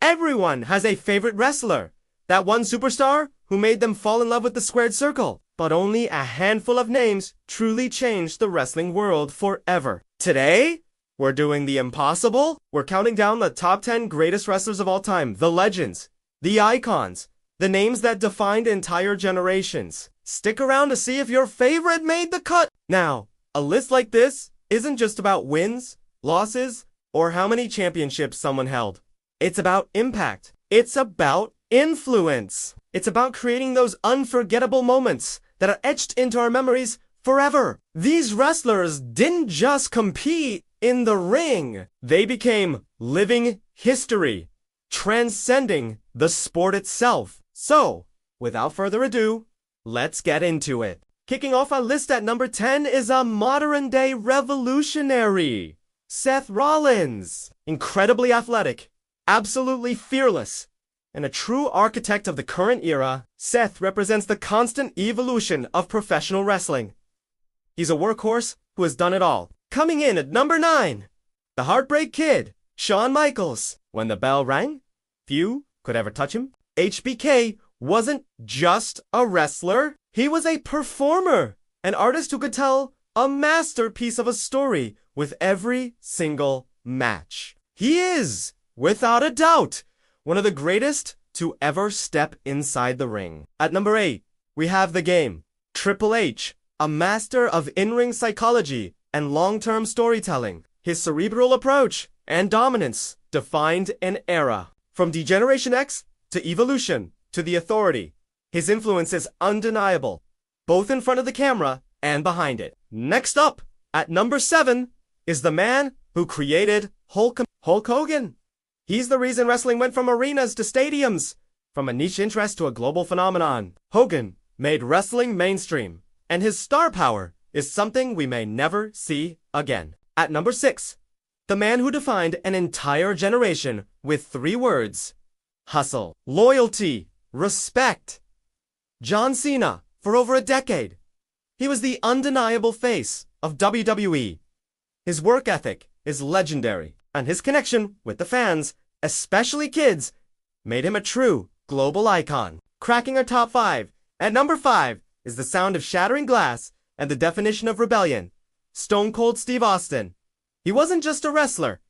Everyone has a favorite wrestler. That one superstar who made them fall in love with the squared circle. But only a handful of names truly changed the wrestling world forever. Today, we're doing the impossible. We're counting down the top 10 greatest wrestlers of all time. The legends, the icons, the names that defined entire generations. Stick around to see if your favorite made the cut. Now, a list like this isn't just about wins, losses, or how many championships someone held. It's about impact. It's about influence. It's about creating those unforgettable moments that are etched into our memories forever. These wrestlers didn't just compete in the ring. They became living history, transcending the sport itself. So, without further ado, let's get into it. Kicking off our list at number 10 is a modern-day revolutionary, Seth Rollins. Incredibly athletic, absolutely fearless, and a true architect of the current era, Seth represents the constant evolution of professional wrestling. He's a workhorse who has done it all. Coming in at number 9, the Heartbreak Kid, Shawn Michaels. When the bell rang, few could ever touch him. HBK wasn't just a wrestler, he was a performer, an artist who could tell a masterpiece of a story with every single match. He is, without a doubt, one of the greatest to ever step inside the ring. At number 8, we have The Game, Triple H, a master of in-ring psychology and long-term storytelling. His cerebral approach and dominance defined an era. From Degeneration X to Evolution to The Authority, his influence is undeniable, both in front of the camera and behind it. Next up, at number 7, is the man who created Hulk Hogan. He's the reason wrestling went from arenas to stadiums, from a niche interest to a global phenomenon. Hogan made wrestling mainstream, and his star power is something we may never see again. At number 6, the man who defined an entire generation with 3 words: hustle, loyalty, respect. John Cena, for over a decade. He was the undeniable face of WWE. His work ethic is legendary, and his connection with the fans, especially kids, made him a true global icon. Cracking our top 5, at number 5 is the sound of shattering glass and the definition of rebellion, Stone Cold Steve Austin. He wasn't just a wrestler,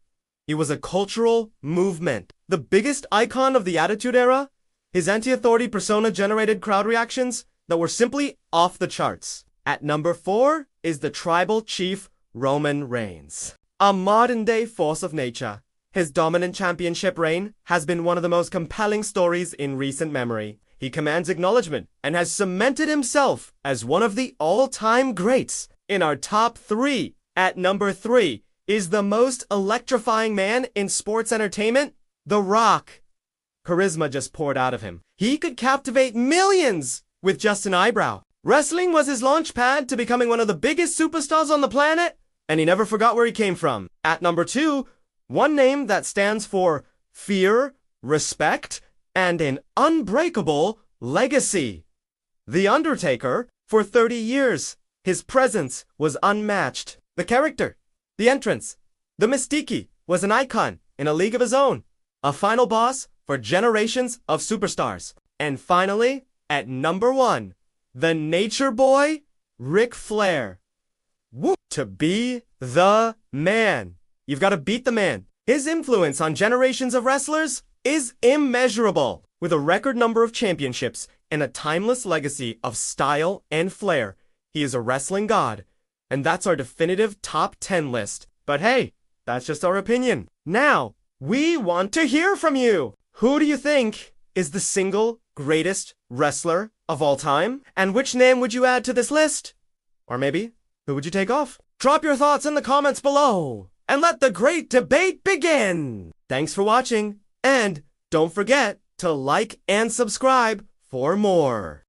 he was a cultural movement. The biggest icon of the Attitude Era, his anti-authority persona generated crowd reactions that were simply off the charts. At number 4 is the tribal chief Roman Reigns, a modern-day force of nature. His dominant championship reign has been one of the most compelling stories in recent memory. He commands acknowledgement and has cemented himself as one of the all-time greats. In our top 3, at number 3, is the most electrifying man in sports entertainment, The Rock. Charisma just poured out of him. He could captivate millions with just an eyebrow. Wrestling was his launch pad to becoming one of the biggest superstars on the planet, and he never forgot where he came from. At number 2, one name that stands for fear, respect, and an unbreakable legacy. The Undertaker. For 30 years, his presence was unmatched. The character, the entrance, the mystique was an icon in a league of his own. A final boss for generations of superstars. And finally, at number 1, the Nature Boy, Ric Flair. Woo! To be the man, you've got to beat the man. His influence on generations of wrestlers is immeasurable. With a record number of championships and a timeless legacy of style and flair, he is a wrestling god. And that's our definitive top 10 list. But hey, that's just our opinion. Now, we want to hear from you. Who do you think is the single greatest wrestler of all time? And which name would you add to this list? Or maybe, who would you take off? Drop your thoughts in the comments below, and let the great debate begin! Thanks for watching, and don't forget to like and subscribe for more.